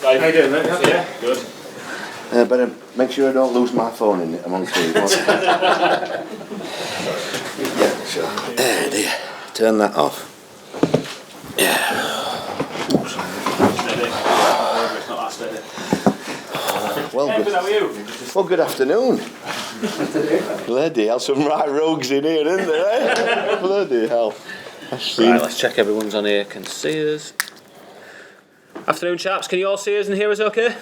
How you doing, mate? Yeah, good. Better make sure I don't lose my phone in it amongst these ones. Yeah, sure. There, dear. Turn that off. Yeah. Steady. It's not that steady. Well, Good, how are you? Well, good afternoon. Bloody hell, some right rogues in here, isn't there, eh? Bloody hell. Right, let's check everyone's on here, can see us. Afternoon, chaps, can you all see us and hear us okay?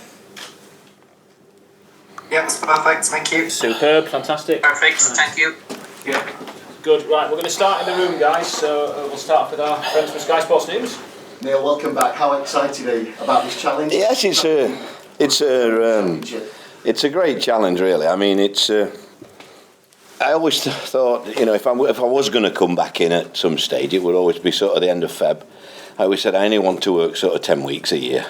Yeah, that's perfect, thank you. Superb, fantastic. Perfect, thank you. Yeah. Good, right, we're going to start in the room, guys, so we'll start with our friends from Sky Sports News. Neil, welcome back. How excited are you about this challenge? Yes, it's a great challenge, really. I mean, I always thought, you know, if I was going to come back in at some stage, it would always be sort of the end of Feb. I always said I only want to work sort of 10 weeks a year,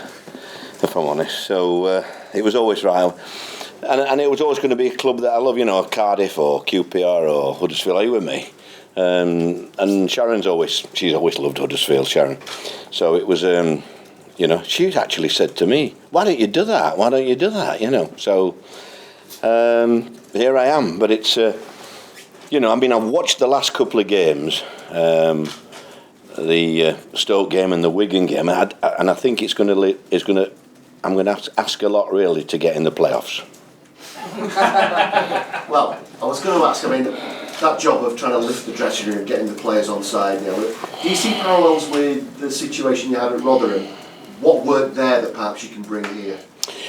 if I'm honest. So it was always right. And it was always going to be a club that I love, you know, Cardiff or QPR or Huddersfield. Are you with me? And she's always loved Huddersfield, Sharon. So it was, you know, she actually said to me, why don't you do that? Why don't you do that? You know, so here I am. But it's, you know, I mean, I've watched the last couple of games, the Stoke game and the Wigan game, and I think I'm going to have to ask a lot, really, to get in the playoffs. Well, I was going to ask, I mean, that job of trying to lift the dressing room and getting the players on side, you know, do you see parallels with the situation you had at Rotherham? What worked there that perhaps you can bring here?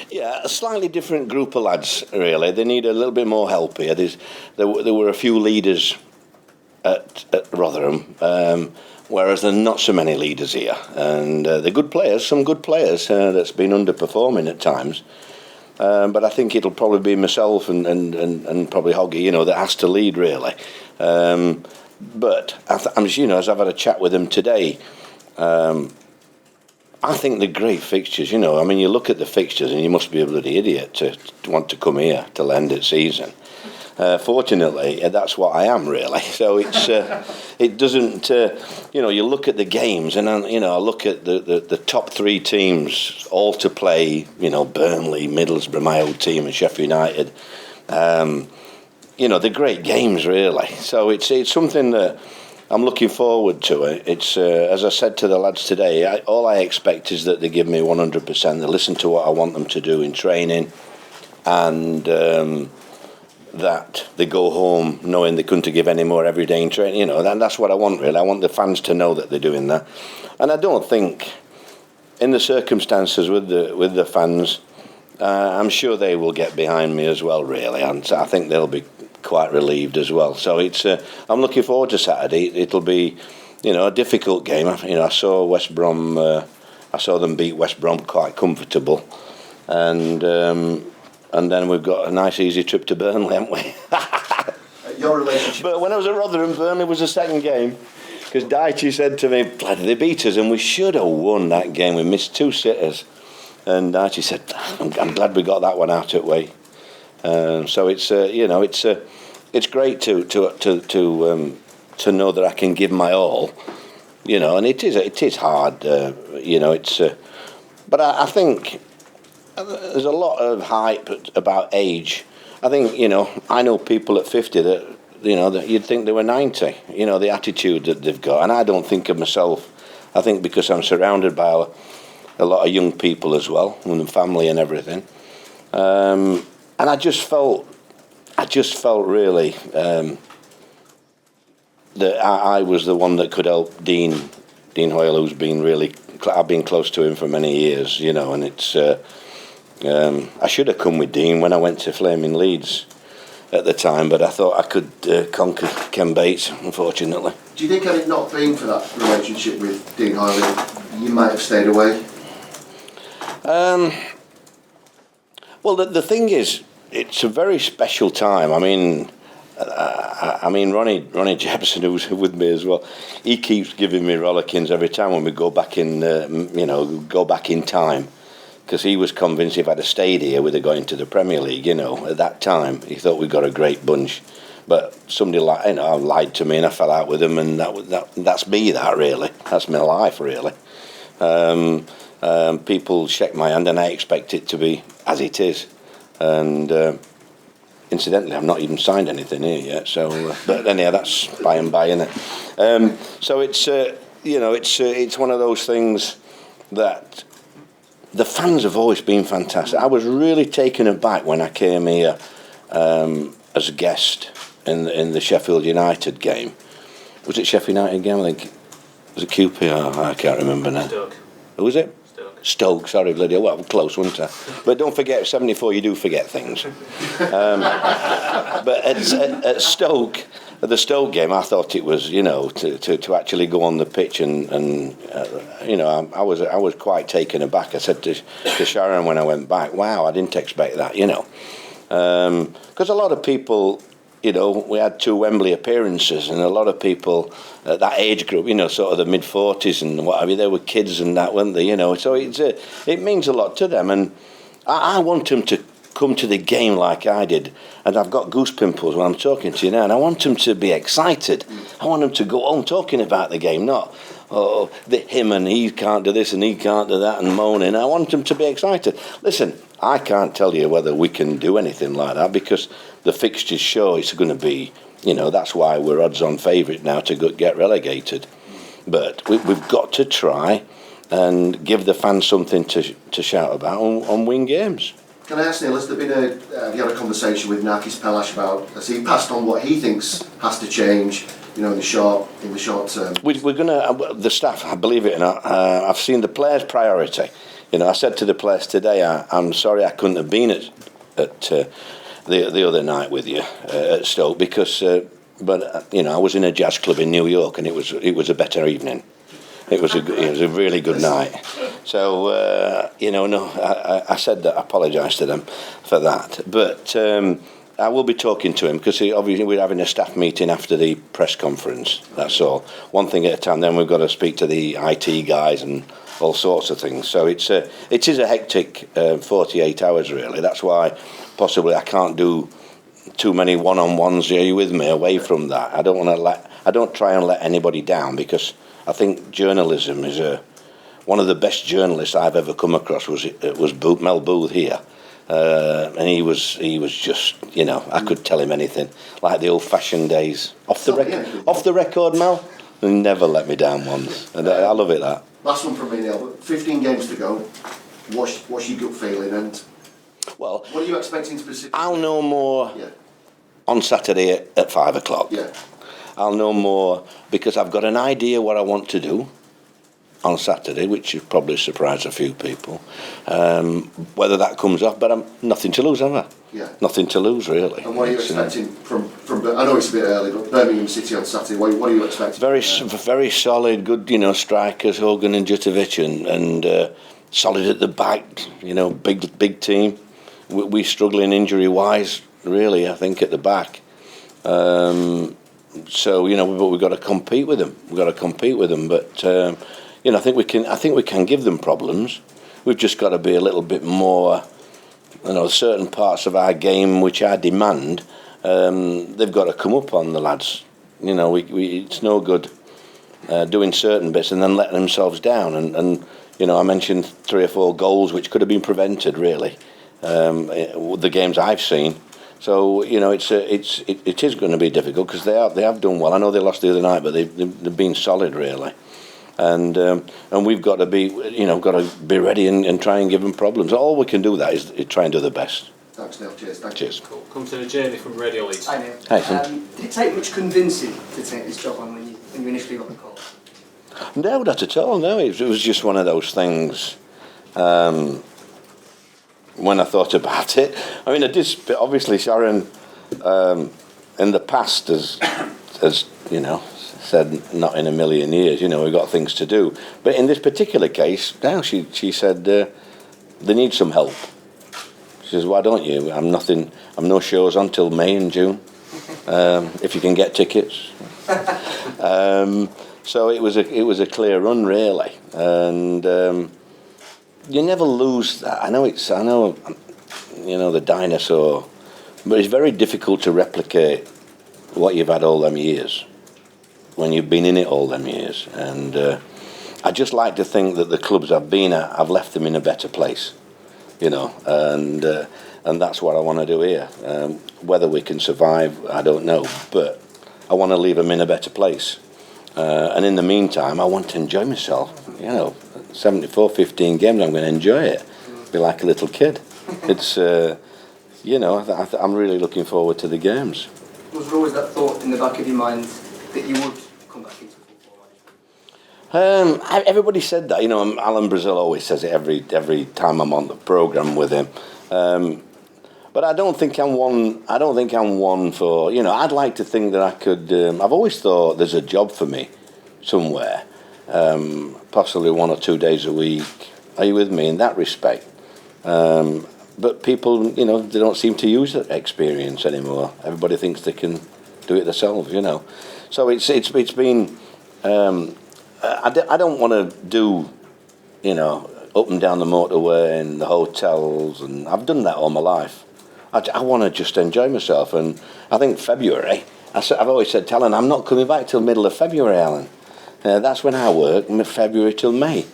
Yeah, a slightly different group of lads, really. They need a little bit more help here. There were a few leaders at Rotherham, whereas there are not so many leaders here. And they're good players, some good players that's been underperforming at times. But I think it'll probably be myself and probably Hoggy, you know, that has to lead, really. But I'm you know, as I've had a chat with them today, I think they're great fixtures, you know. I mean, you look at the fixtures and you must be a bloody idiot to want to come here to end its season. Fortunately, that's what I am, really. So it's it doesn't, you know, you look at the games and, you know, I look at the top three teams all to play, you know, Burnley, Middlesbrough, my old team, and Sheffield United. You know, they're great games, really. So it's something that I'm looking forward to. It's as I said to the lads today, all I expect is that they give me 100%. They listen to what I want them to do in training, and that they go home knowing they couldn't give any more every day in training. You know, and that's what I want, really. I want the fans to know that they're doing that. And I don't think, in the circumstances with the fans, I'm sure they will get behind me as well, really. And I think they'll be quite relieved as well. So it's I'm looking forward to Saturday. It'll be, you know, a difficult game. You know, I saw West Brom. I saw them beat West Brom quite comfortable, and then we've got a nice easy trip to Burnley, haven't we? Your relationship. But when I was at Rotherham, Burnley was the second game, because Daichi said to me, they beat us and we should have won that game. We missed two sitters, and Daichi said, I'm glad we got that one out of the way. So it's you know, it's great to know that I can give my all, you know, and it is hard, you know, it's but I think there's a lot of hype about age. I think, you know, I know people at 50 that, you know, that you'd think they were 90, you know, the attitude that they've got, and I don't think of myself. I think because I'm surrounded by a lot of young people as well, and family and everything. And I just felt really that I was the one that could help Dean Hoyle, who's been I've been close to him for many years, you know, and it's, I should have come with Dean when I went to Flaming Leeds at the time, but I thought I could conquer Ken Bates, unfortunately. Do you think had it not been for that relationship with Dean Hoyle, you might have stayed away? Well, the thing is, it's a very special time. I mean, Ronnie Jepson, who's with me as well, he keeps giving me rollickins every time when we go back in, you know, go back in time, because he was convinced if I'd have stayed here, we'd have got into the Premier League. You know, at that time, he thought we got a great bunch, but somebody lied to me, and I fell out with him, and that's me. That really, that's my life, really. People shake my hand and I expect it to be as it is. And incidentally, I've not even signed anything here yet. So, but anyhow, that's by and by, isn't it? So it's it's one of those things that the fans have always been fantastic. I was really taken aback when I came here as a guest in the Sheffield United game. Was it Sheffield United game? I think was it QPR? I can't remember now. Stoke. Who was it? Stoke. Sorry, Lydia. Well, close, wasn't I? But don't forget, 74, you do forget things. But at Stoke, at the Stoke game, I thought it was, to actually go on the pitch and I was quite taken aback. I said to Sharon when I went back, wow, I didn't expect that, because a lot of people. We had 2 Wembley appearances, and a lot of people at that age group, sort of the mid-40s and what have you, they were kids and that, weren't they? So it means a lot to them, and I want them to come to the game like I did, and I've got goose pimples when I'm talking to you now, and I want them to be excited. I want them to go on talking about the game, not him and he can't do this and he can't do that and moaning. I want them to be excited. Listen, I can't tell you whether we can do anything like that because the fixtures show it's going to be, that's why we're odds-on favourite now to get relegated. But we've got to try and give the fans something to shout about and win games. Can I ask Neil, have you had a conversation with Narkis Pelash about, has he passed on what he thinks has to change, in the short term? We're going to, the staff, believe it or not, I've seen the players' priority. I said to the players today, I'm sorry I couldn't have been at the other night with you at Stoke because, I was in a jazz club in New York and it was a better evening. It was a really good night. So I said that I apologise to them for that. But I will be talking to him because obviously we're having a staff meeting after the press conference. That's all. One thing at a time. Then we've got to speak to the IT guys and all sorts of things. So it is a hectic 48 hours really. That's why possibly I can't do too many one-on-ones. Are you with me? Away from that, I don't try and let anybody down because I think journalism is one of the best journalists I've ever come across was Mel Booth here. And he was just, I could tell him anything, like the old-fashioned days. Off the record, Mel, and never let me down once. And I love it, that. Last one from me, Neil. 15 games to go. What's your gut feeling? And what are you expecting specifically? I'll know more on Saturday at 5 o'clock. Yeah. I'll know more because I've got an idea what I want to do on Saturday, which will probably surprise a few people. Whether that comes off, but I'm nothing to lose, have I? Yeah. Nothing to lose, really. And what are you expecting from? I know it's a bit early, but Birmingham City on Saturday. What are you expecting? Very solid, good. Strikers, Hogan and Jutovic, and solid at the back. Big team. We struggling injury wise, really. I think at the back. So but we've got to compete with them. But I think we can give them problems. We've just got to be a little bit more. Certain parts of our game which I demand, they've got to come up on the lads. It's no good doing certain bits and then letting themselves down. And I mentioned 3 or 4 goals which could have been prevented. Really, the games I've seen. So it is going to be difficult because they have done well. I know they lost the other night, but they've been solid really, and we've got to be ready and try and give them problems. All we can do that is try and do the best. Thanks, Neil. Cheers. Cheers. Cool. Come to the journey from Radio Leeds. Hi, Neil. Hi, did it take much convincing to take this job on when you initially got the call? No, not at all. No, it was just one of those things. When I thought about it, I did. Obviously, Sharon, in the past, has said not in a million years. We've got things to do. But in this particular case, now she said they need some help. She says, "Why don't you? I'm no shows until May and June. If you can get tickets." So it was a clear run really, and. You never lose that. I know, the dinosaur, but it's very difficult to replicate what you've had all them years, when you've been in it all them years. And I just like to think that the clubs I've been at, I've left them in a better place, you know, and that's what I want to do here. Whether we can survive, I don't know, but I want to leave them in a better place. And in the meantime, I want to enjoy myself. You know, 15 games, I'm going to enjoy it. Be like a little kid. It's, you know, I'm really looking forward to the games. Was there always that thought in the back of your mind that you would come back into football management? Everybody said that. You know, Alan Brazil always says it every time I'm on the programme with him. But I don't think I'm one. I don't think I'm one for. You know, I'd like to think that I could. I've always thought there's a job for me somewhere, possibly 1 or 2 days a week. Are you with me in that respect? But people, you know, they don't seem to use that experience anymore. Everybody thinks they can do it themselves. You know, so it's been. I don't want to do, you know, up and down the motorway and the hotels, and I've done that all my life. I want to just enjoy myself, and I think February, I've always said to Alan, I'm not coming back till middle of February, Alan. That's when I work, February till May,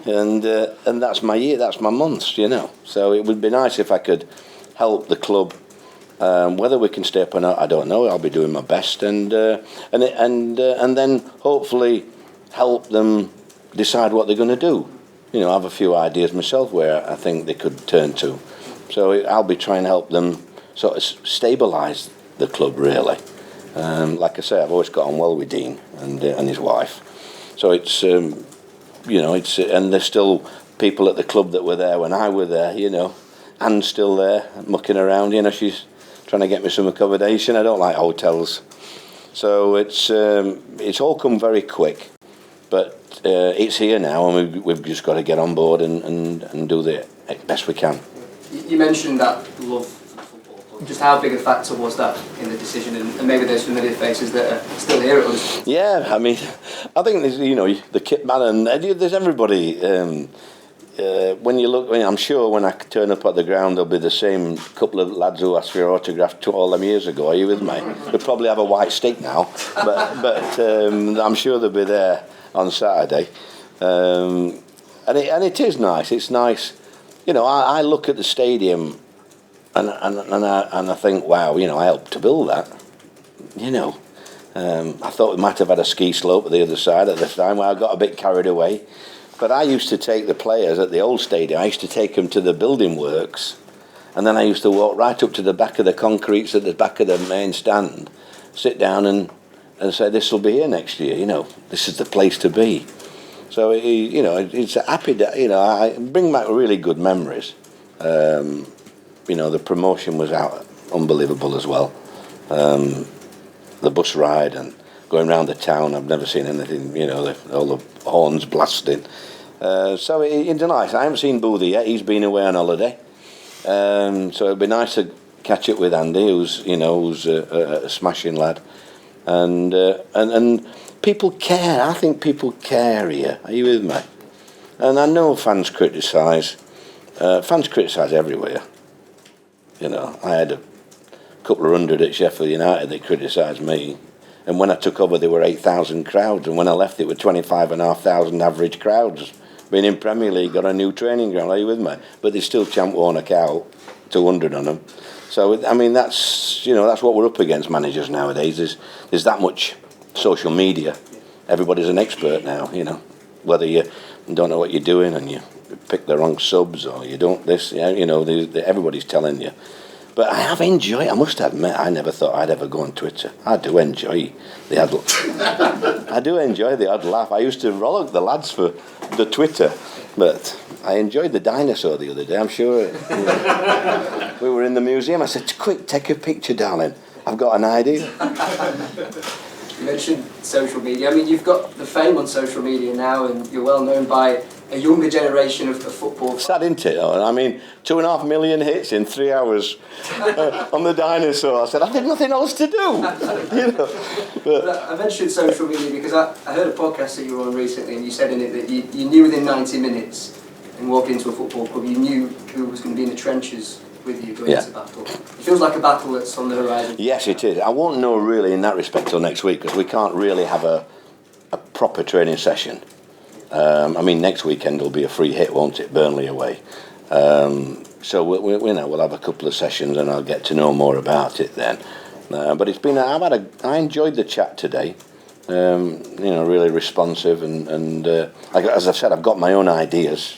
and that's my year, that's my months, you know. So it would be nice if I could help the club. Whether we can stay up or not, I don't know. I'll be doing my best, and then hopefully help them decide what they're going to do. You know, I have a few ideas myself where I think they could turn to. So I'll be trying to help them sort of stabilise the club, really. Like I say, I've always got on well with Dean and his wife. So it's, you know, it's, and there's still people at the club that were there when I were there, you know. Anne's still there, mucking around, you know, she's trying to get me some accommodation. I don't like hotels. So it's all come very quick. But it's here now, and we've just got to get on board and do the best we can. You mentioned that love for the football club. Just how big a factor was that in the decision, and maybe there's familiar faces that are still here at Huddersfield? Yeah, I mean, I think there's, you know, the kit man, and there's everybody. When you look, I'm sure when I turn up at the ground, there'll be the same couple of lads who asked for your autograph all them years ago. Are you with me? They'll probably have a white stick now, but I'm sure they'll be there on Saturday, and it is nice. It's nice, you know. I look at the stadium, and I think, wow, you know, I helped to build that. You know, I thought we might have had a ski slope at the other side at the time. Where I got a bit carried away, but I used to take the players at the old stadium. I used to take them to the building works, and then I used to walk right up to the back of the concretes at the back of the main stand, sit down and say, this will be here next year, you know, this is the place to be. So, you know, it's a happy day, you know, I bring back really good memories. You know, the promotion was out unbelievable as well. The bus ride and going around the town, I've never seen anything, you know, all the horns blasting. So it's nice. I haven't seen Boothie yet, he's been away on holiday. So it'd be nice to catch up with Andy, who's a smashing lad. And people care. I think people care here. Are you with me? And I know fans criticise. Fans criticise everywhere. You know, I had a couple of hundred at Sheffield United. They criticised me, and when I took over, there were 8,000 crowds, and when I left, it were 25,500 average crowds. Being in Premier League, got a new training ground. Are you with me? But they still champ Warnock out, 200 on them. So, I mean, that's, you know, that's what we're up against, managers nowadays. There's that much social media. Everybody's an expert now, you know. Whether you don't know what you're doing and you pick the wrong subs or you don't this, you know, everybody's telling you. But I have enjoyed, I must admit, I never thought I'd ever go on Twitter. I do enjoy the odd I do enjoy the odd laugh. I used to rollock the lads for the Twitter, but I enjoyed the dinosaur the other day, I'm sure. You know, we were in the museum, I said, quick, take a picture, darling. I've got an idea. You mentioned social media. I mean, you've got the fame on social media now, and you're well known by a younger generation of football. Sad, isn't it? I mean, 2.5 million hits in 3 hours on the dinosaur. I said, I had nothing else to do. You know? But I mentioned social media because I heard a podcast that you were on recently, and you said in it that you knew within 90 minutes and walked into a football club, you knew who was going to be in the trenches with you going into battle. It feels like a battle that's on the horizon. Yes, it is. I won't know really in that respect till next week, because we can't really have a proper training session I mean, next weekend will be a free hit, won't it? Burnley away. So we'll have a couple of sessions, and I'll get to know more about it then. But it's been I enjoyed the chat today. Really responsive, and as I've said, I've got my own ideas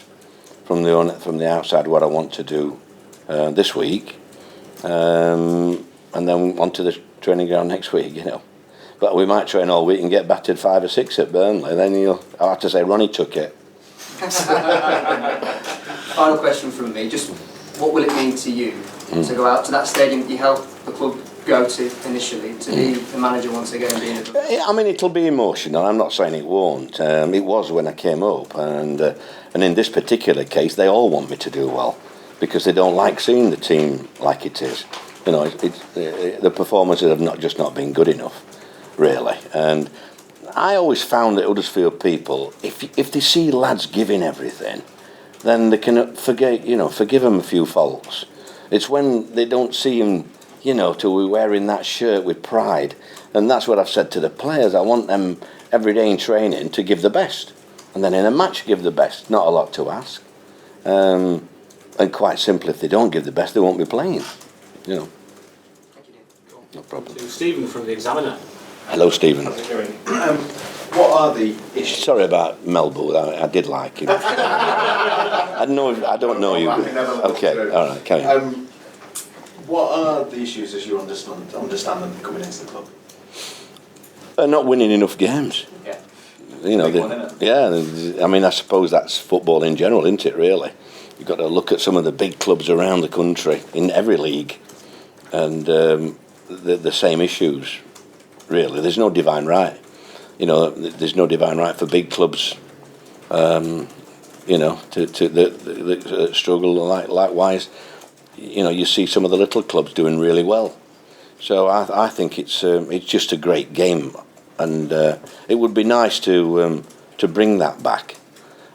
from the outside what I want to do this week, and then onto the training ground next week. But we might train all week and get battered 5 or 6 at Burnley. Then I'll have to say Ronnie took it. Final question from me. Just what will it mean to you to go out to that stadium that you helped the club go to initially, to be the manager once again and being I mean, it'll be emotional. I'm not saying it won't. It was when I came up, and in this particular case, they all want me to do well because they don't like seeing the team like it is. The performances have not been good enough, really. And I always found that Huddersfield people, if they see lads giving everything, then they can forgive them a few faults. It's when they don't see him, to be wearing that shirt with pride. And that's what I've said to the players. I want them every day in training to give the best. And then in a match, give the best. Not a lot to ask. And quite simply, if they don't give the best, they won't be playing. Thank you, Dean. No problem. Stephen from the Examiner. Hello, Stephen. How's it going? What are the issues? Sorry about Melbourne. I did like him. I don't know you. Okay, all right, carry on. What are the issues as you understand them coming into the club? Not winning enough games. Yeah. Big one, isn't it? Yeah, I mean, I suppose that's football in general, isn't it, really? You've got to look at some of the big clubs around the country, in every league, and the same issues, really. There's no divine right. There's no divine right for big clubs, to struggle likewise. You see some of the little clubs doing really well. So I think it's just a great game, and it would be nice to bring that back.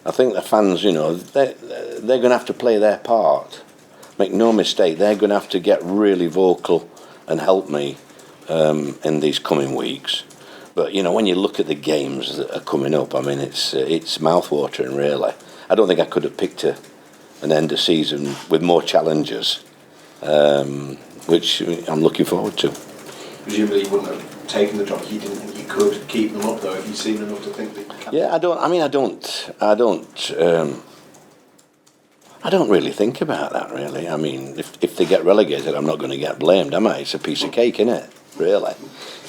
I think the fans, they're going to have to play their part. Make no mistake, they're going to have to get really vocal and help me in these coming weeks. But when you look at the games that are coming up, I mean, it's mouth-watering, really. I don't think I could have picked an end of season with more challenges, which I'm looking forward to. Presumably you wouldn't have taken the job. You didn't think you could keep them up, though, if you'd seen enough to think that you can. Yeah, I don't really think about that, really. I mean, if they get relegated, I'm not going to get blamed, am I? It's a piece of cake, isn't it? Really.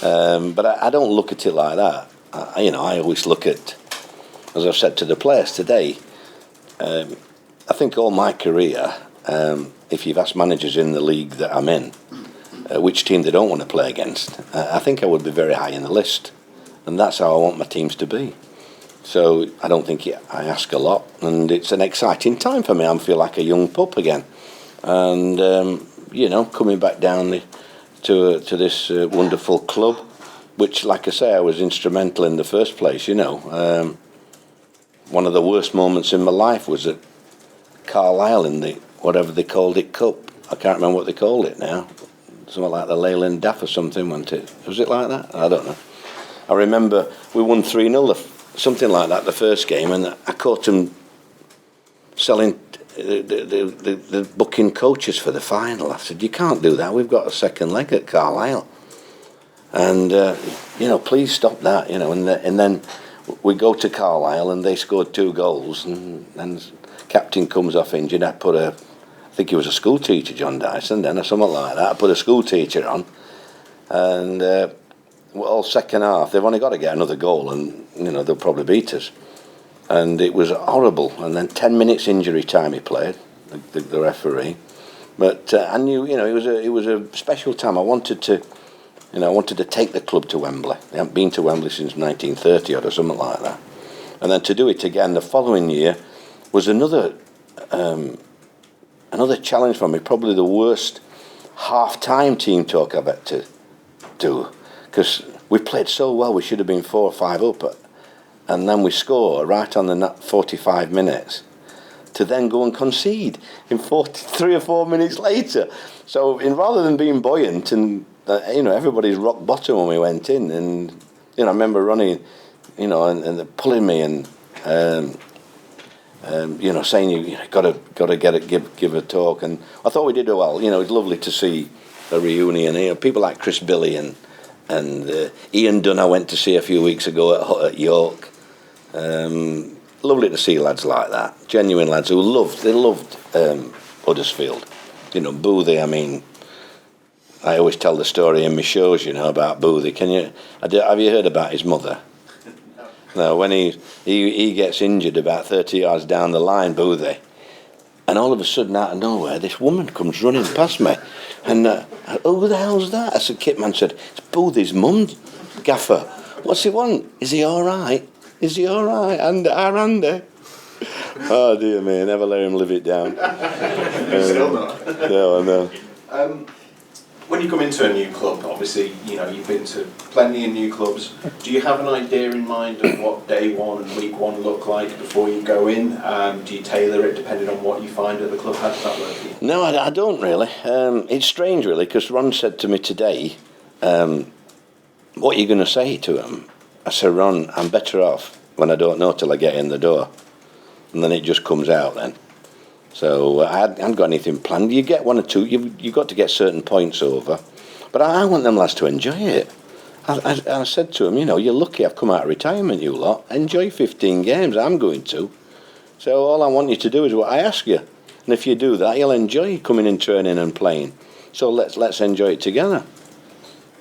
But I don't look at it like that. I always look at, as I've said to the players today, I think all my career, if you've asked managers in the league that I'm in, which team they don't want to play against, I think I would be very high in the list. And that's how I want my teams to be. So I don't think I ask a lot, and it's an exciting time for me. I feel like a young pup again. And, coming back down to this wonderful club, which, like I say, I was instrumental in the first place, One of the worst moments in my life was at Carlisle in the, whatever they called it, Cup. I can't remember what they called it now. Something like the Leyland Daff or something, wasn't it? Was it like that? I don't know. I remember we won 3-0, something like that, the first game, and I caught them selling the booking coaches for the final. I said, you can't do that. We've got a second leg at Carlisle. And, please stop that, and then we go to Carlisle and they scored 2 goals and captain comes off injured. I think he was a school teacher, John Dyson, then, or something like that. I put a school teacher on, and all second half, they've only got to get another goal and, they'll probably beat us. And it was horrible. And then 10 minutes injury time he played, the referee. But I knew, it was a special time. I wanted to take the club to Wembley. They haven't been to Wembley since 1930 or something like that. And then to do it again the following year was another challenge for me. Probably the worst half-time team talk I've had to do, because we played so well. We should have been 4 or 5 up, and then we score right on the 45 minutes to then go and concede in 3 or 4 minutes later. So rather than being buoyant and everybody's rock bottom when we went in, and I remember running, and pulling me, and saying you got to give a talk, and I thought we did well. It's lovely to see a reunion. People like Chris Billy and Ian Dunn I went to see a few weeks ago at York. Lovely to see lads like that, genuine lads who loved Huddersfield. Boothie. I mean, I always tell the story in my shows, about Boothie. Have you heard about his mother? No, when he gets injured about 30 yards down the line, Boothie, and all of a sudden out of nowhere this woman comes running past me, and who the hell's that? I said, Kitman said, it's Boothie's mum, Gaffer. What's he want? Is he all right? Is he all right? And our Andy. Oh dear me, never let him live it down. Still not. No, I know. When you come into a new club, obviously, you've been to plenty of new clubs. Do you have an idea in mind of what day one and week one look like before you go in? Do you tailor it depending on what you find at the club? How does that work for you? No, I don't really. It's strange, really, because Ron said to me today, what are you going to say to him? I said, Ron, I'm better off when I don't know till I get in the door. And then it just comes out then. So I hadn't got anything planned. You get one or two, you've got to get certain points over. But I want them lads to enjoy it. I said to them, you're lucky I've come out of retirement, you lot. Enjoy 15 games, I'm going to. So all I want you to do is what I ask you. And if you do that, you'll enjoy coming and training and playing. So let's enjoy it together.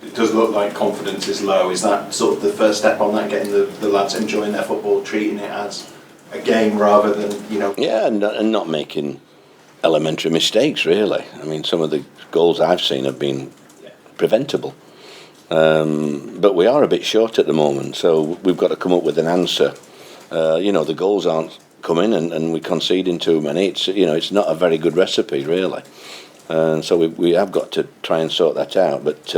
It does look like confidence is low. Is that sort of the first step on that, getting the lads enjoying their football, treating it as a game rather than, Yeah, and not making elementary mistakes, really. I mean, some of the goals I've seen have been preventable. But we are a bit short at the moment, so we've got to come up with an answer. The goals aren't coming and we're conceding too many. It's not a very good recipe, really. So we have got to try and sort that out. But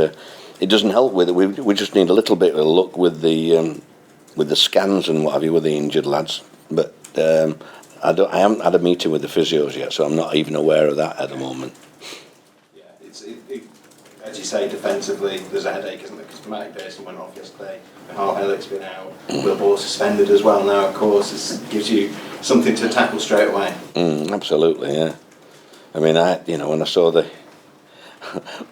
it doesn't help with it. We just need a little bit of luck with the scans and what have you with the injured lads. But I haven't had a meeting with the physios yet, so I'm not even aware of that at the moment. Yeah, as you say, defensively, there's a headache, isn't there? Because Matt Pearson went off yesterday, Hart Ellick's been out, Will Ball suspended as well now, of course. It gives you something to tackle straight away. Absolutely, yeah. I mean, when I saw the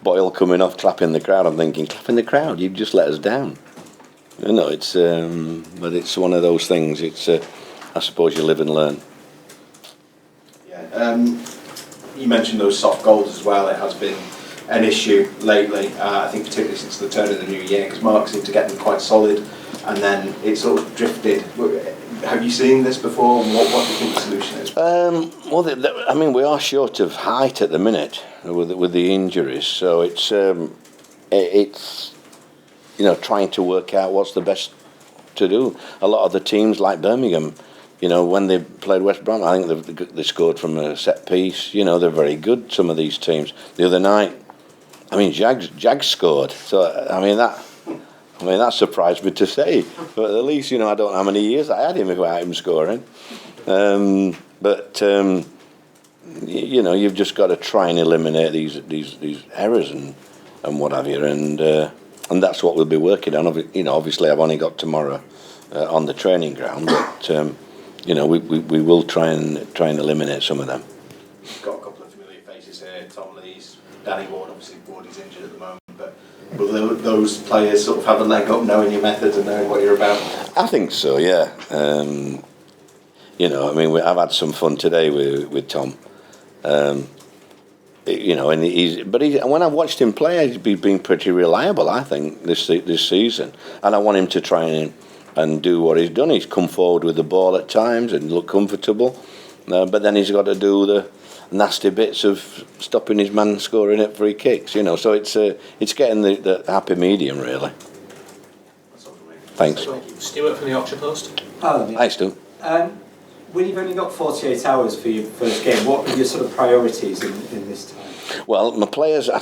Boyle coming off, clapping the crowd, I'm thinking, clapping the crowd, you've just let us down. It's but it's one of those things. It's I suppose you live and learn. Yeah. You mentioned those soft goals as well. It has been an issue lately. I think particularly since the turn of the new year, because Mark seemed to get them quite solid, and then it sort of drifted. Have you seen this before? What do you think the solution is? Well, we are short of height at the minute with the injuries, so it's trying to work out what's the best to do. A lot of the teams like Birmingham, when they played West Brom, I think they scored from a set piece. They're very good, some of these teams. The other night, Jags scored. So that surprised me to say. But at least I don't know how many years I had him without him scoring. You've just got to try and eliminate these errors and what have you, and that's what we'll be working on. Obviously I've only got tomorrow on the training ground, but we will try and eliminate some of them. We've got a couple of familiar faces here. Tom Lees, Danny Ward. Obviously Ward is injured at the moment, but will those players sort of have a leg up knowing your methods and knowing what you're about? I think so, yeah. I've had some fun today with Tom. And when I've watched him play, he's been pretty reliable, I think, this season. And I want him to try and do what he's done. He's come forward with the ball at times and look comfortable, but then he's got to do the nasty bits of stopping his man scoring at free kicks. So it's getting the happy medium, really. That's all from me. Thanks. Stuart from the Auction House. Hi, Stu. When you've only got 48 hours for your first game, what are your sort of priorities in this time? Well, my players, I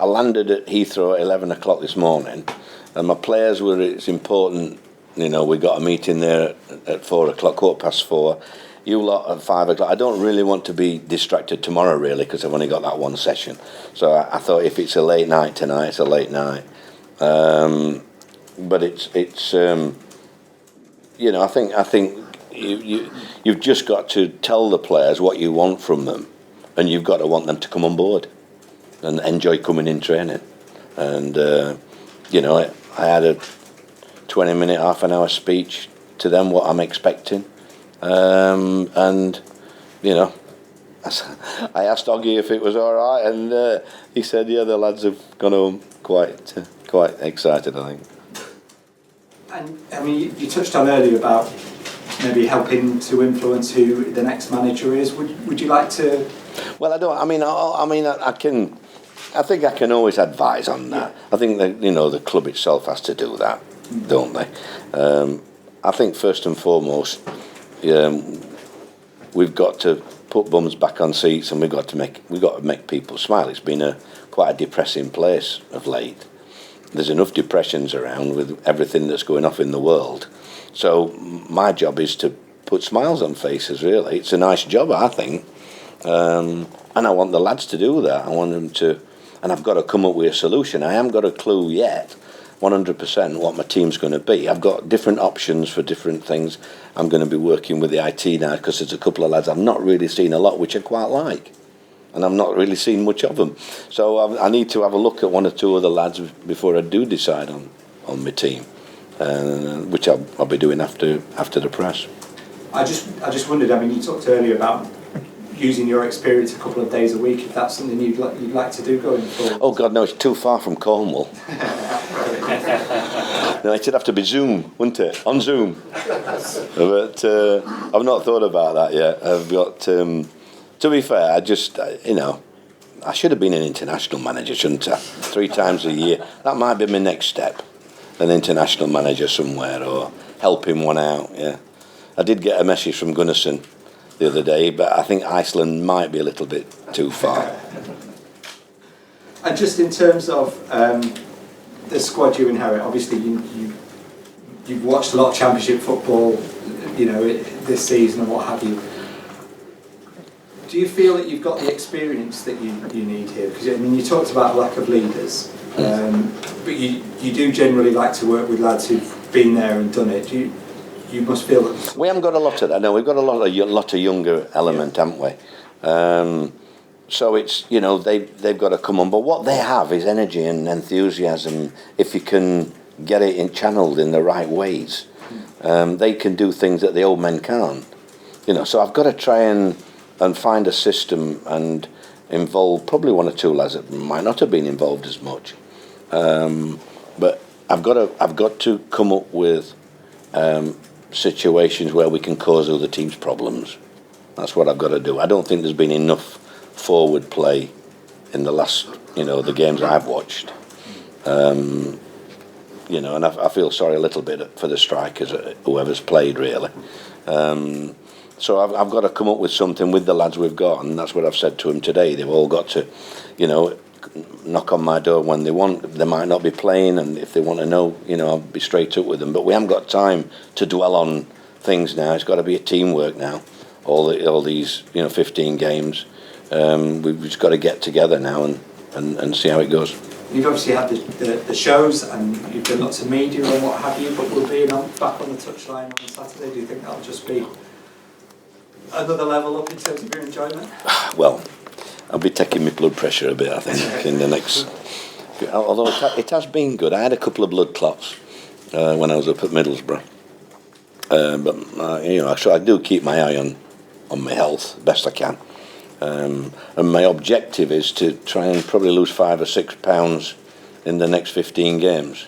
landed at Heathrow at 11 o'clock this morning, and my players it's important, we got a meeting there at 4 o'clock, 4:15. You lot at 5 o'clock. I don't really want to be distracted tomorrow, really, because I've only got that one session. So I thought if it's a late night tonight, it's a late night. But it's I think you've just got to tell the players what you want from them, and you've got to want them to come on board and enjoy coming in training. And I had a 20-minute, half an hour speech to them what I'm expecting, and I asked Oggy if it was all right, and he said, "Yeah, the lads have gone home quite excited, I think." And I mean, you touched on earlier about maybe helping to influence who the next manager is. Would you like to? Well, I don't. I can. I think I can always advise on that. I think that the club itself has to do that, don't they? I think first and foremost, we've got to put bums back on seats, and we've got to make people smile. It's been quite a depressing place of late. There's enough depressions around with everything that's going off in the world. So my job is to put smiles on faces, really. It's a nice job, I think. And I want the lads to do that. I want them to... And I've got to come up with a solution. I haven't got a clue yet, 100%, what my team's going to be. I've got different options for different things. I'm going to be working with the IT now, because there's a couple of lads I've not really seen a lot, which I quite like. And I've not really seen much of them. So I need to have a look at one or two of the lads before I do decide on my team, which I'll be doing after the press. I just wondered. I mean, you talked earlier about using your experience a couple of days a week. If that's something you'd like to do going forward. Oh God, no! It's too far from Cornwall. No, it'd have to be Zoom, wouldn't it? On Zoom. But I've not thought about that yet. I've got. To be fair, I should have been an international manager, shouldn't I? 3 times a year. That might be my next step. An international manager somewhere, or helping one out, yeah. I did get a message from Gunnarsson the other day, but I think Iceland might be a little bit too far. And just in terms of the squad you inherit, obviously you've watched a lot of Championship football, this season and what have you. Do you feel that you've got the experience that you need here? Because you talked about lack of leaders, but you do generally like to work with lads who've been there and done it. You must feel that. We haven't got a lot of that. No, we've got a lot of younger element, haven't we? So it's they've got to come on. But what they have is energy and enthusiasm. If you can get it channeled in the right ways, they can do things that the old men can't. So I've got to try and find a system and involve probably 1 or 2 lads that might not have been involved as much. But I've got to come up with situations where we can cause other teams problems. That's what I've got to do. I don't think there's been enough forward play in the last, the games I've watched. And I feel sorry a little bit for the strikers, whoever's played really. So I've got to come up with something with the lads we've got, and that's what I've said to them today. They've all got to, knock on my door when they want. They might not be playing, and if they want to know, I'll be straight up with them. But we haven't got time to dwell on things now. It's got to be a teamwork now. All these 15 games. We've just got to get together now and see how it goes. You've obviously had the shows, and you've done lots of media and what have you. But we'll be back on the touchline on Saturday. Do you think that'll just be another level up in terms of your enjoyment? Well, I'll be taking my blood pressure a bit, I think, in the next... Although it has been good. I had a couple of blood clots when I was up at Middlesbrough. But, so I do keep my eye on my health best I can. And my objective is to try and probably lose 5 or 6 pounds in the next 15 games.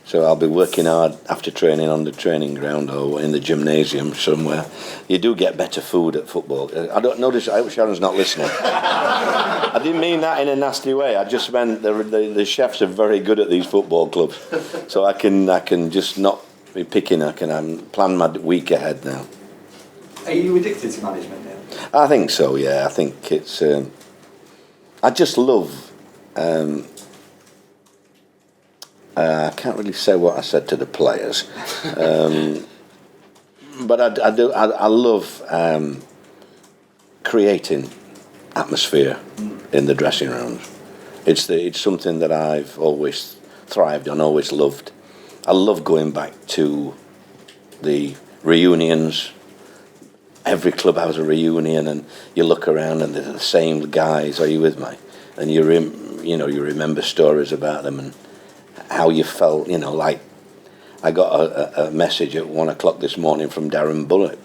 So I'll be working hard after training on the training ground or in the gymnasium somewhere. You do get better food at football. I don't notice. I hope Sharon's not listening. I didn't mean that in a nasty way. I just meant the chefs are very good at these football clubs, so I can just not be picking. I can plan my week ahead now. Are you addicted to management now? I think so. Yeah, I think it's. I just love. I can't really say what I said to the players, but I do. I love creating atmosphere in the dressing rooms. It's something that I've always thrived on, always loved. I love going back to the reunions. Every club has a reunion, and you look around and they're the same guys. Are you with me? And you remember stories about them and how you felt. Like I got a message at 1 o'clock this morning from Darren Bullock,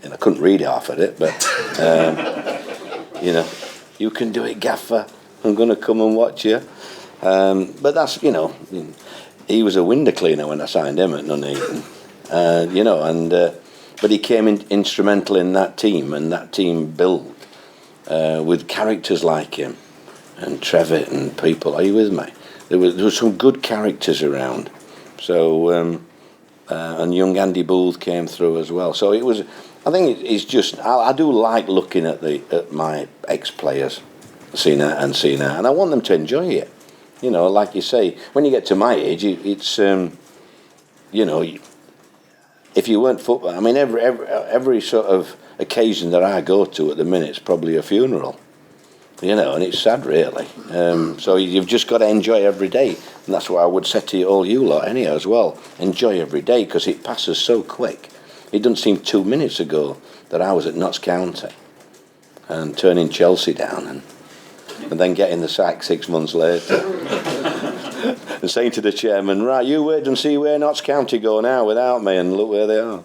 and I couldn't read half of it, but you can do it, Gaffer. I'm going to come and watch you. But that's he was a window cleaner when I signed him at Nuneaton, but he came instrumental in that team, and that team built with characters like him and Trevitt and people. Are you with me? There was some good characters around. So and young Andy Booth came through as well. So it was. I think it's just. I do like looking at my ex-players, seeing that, and I want them to enjoy it. Like you say, when you get to my age, it's if you weren't football, I mean, every sort of occasion that I go to at the minute is probably a funeral, and it's sad, really. So you've just got to enjoy every day, and that's what I would say to you lot anyhow as well. Enjoy every day, because it passes so quick. It doesn't seem 2 minutes ago that I was at Notts County and turning Chelsea down, and then getting the sack 6 months later. And saying to the chairman, right, you wait and see where Notts County go now without me, and look where they are.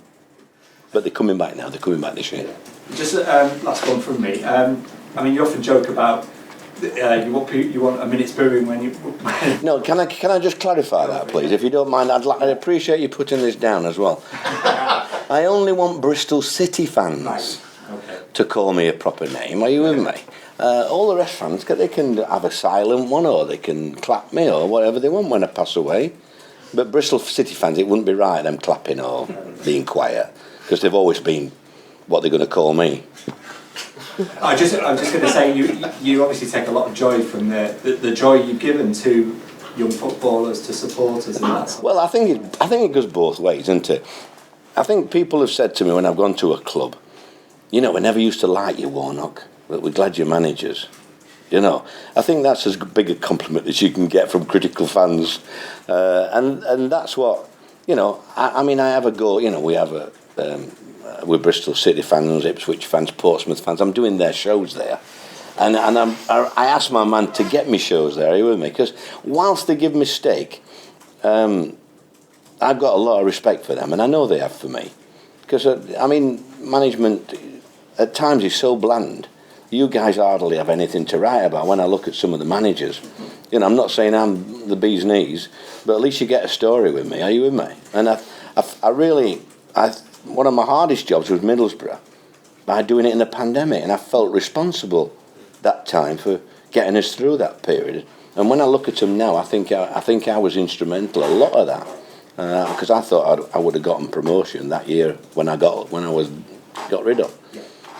But they're coming back now, they're coming back this year. Just last one from me. I mean, you often joke about you want a minute's brewing when you... No, can I just clarify that, please? If you don't mind, I'd appreciate you putting this down as well. I only want Bristol City fans to call me a proper name. Are you with me? All the rest fans, they can have a silent one, or they can clap me, or whatever they want when I pass away. But Bristol City fans, it wouldn't be right, them clapping or being quiet, because they've always been what they're going to call me. I'm just going to say, you obviously take a lot of joy from the joy you've given to young footballers, to supporters, and that sort. Well, I think it goes both ways, isn't it? I think people have said to me when I've gone to a club, we never used to like you, Warnock, but we're glad you're managers. I think that's as big a compliment as you can get from critical fans, and that's what I mean. I have a go. We have with Bristol City fans, Ipswich fans, Portsmouth fans. I'm doing their shows there, and I asked my man to get me shows there. Are you with me? Because whilst they give me steak, I've got a lot of respect for them, and I know they have for me. Because management at times is so bland. You guys hardly have anything to write about. When I look at some of the managers, I'm not saying I'm the bee's knees, but at least you get a story with me. Are you with me? And I really, one of my hardest jobs was Middlesbrough, by doing it in the pandemic, and I felt responsible that time for getting us through that period. And when I look at them now, I think I was instrumental a lot of that, because I thought I would have gotten promotion that year when I was got rid of.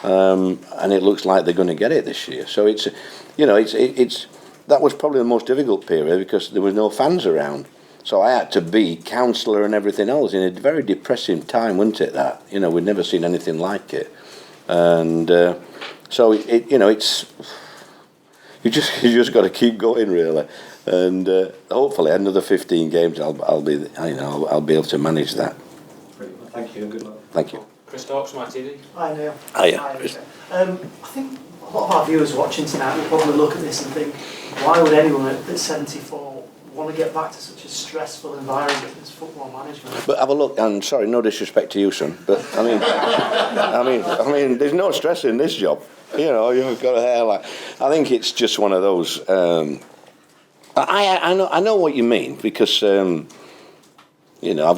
And it looks like they're going to get it this year. So it's that was probably the most difficult period, because there was no fans around. So I had to be counsellor and everything else in a very depressing time, wasn't it? That we'd never seen anything like it, and so it's you just got to keep going, really, and hopefully another 15 games I'll be able to manage that. Brilliant. Thank you and good luck. Thank you. Chris Stokes, my TV. Hi Neil. Hiya. I think a lot of our viewers watching tonight will probably look at this and think, why would anyone at 74 want to get back to such a stressful environment as football management? But have a look, and sorry, no disrespect to you, son, but I mean, there's no stress in this job. You've got a hair like. I think it's just one of those. I know what you mean, because I've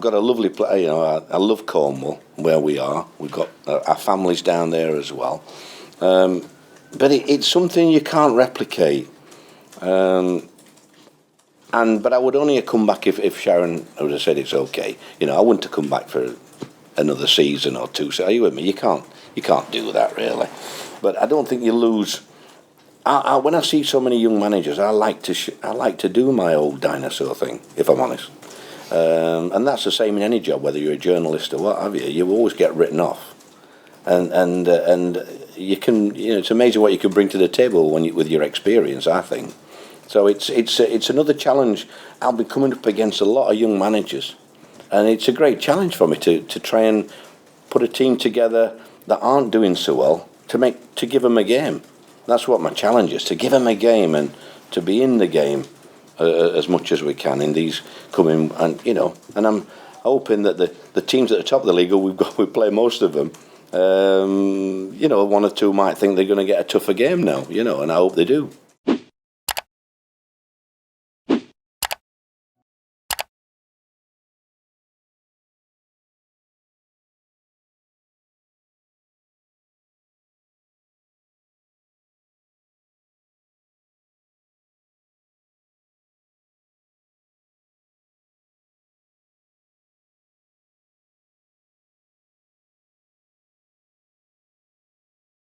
got a lovely place. I love Cornwall, where we are. We've got our families down there as well. But it's something you can't replicate. But I would only have come back if Sharon would have said it's okay. I wouldn't have come back for another season or two. So are you with me? You can't do that, really. But I don't think you lose. When I see so many young managers, I like to do my old dinosaur thing, if I'm honest. And that's the same in any job, whether you're a journalist or what have you. You always get written off, and you can. It's amazing what you can bring to the table with your experience, I think. So it's another challenge. I'll be coming up against a lot of young managers, and it's a great challenge for me to try and put a team together that aren't doing so well to give them a game. That's what my challenge is, to give them a game and to be in the game as much as we can in these coming, and and I'm hoping that the teams at the top of the league, we play most of them. One or two might think they're going to get a tougher game now, and I hope they do.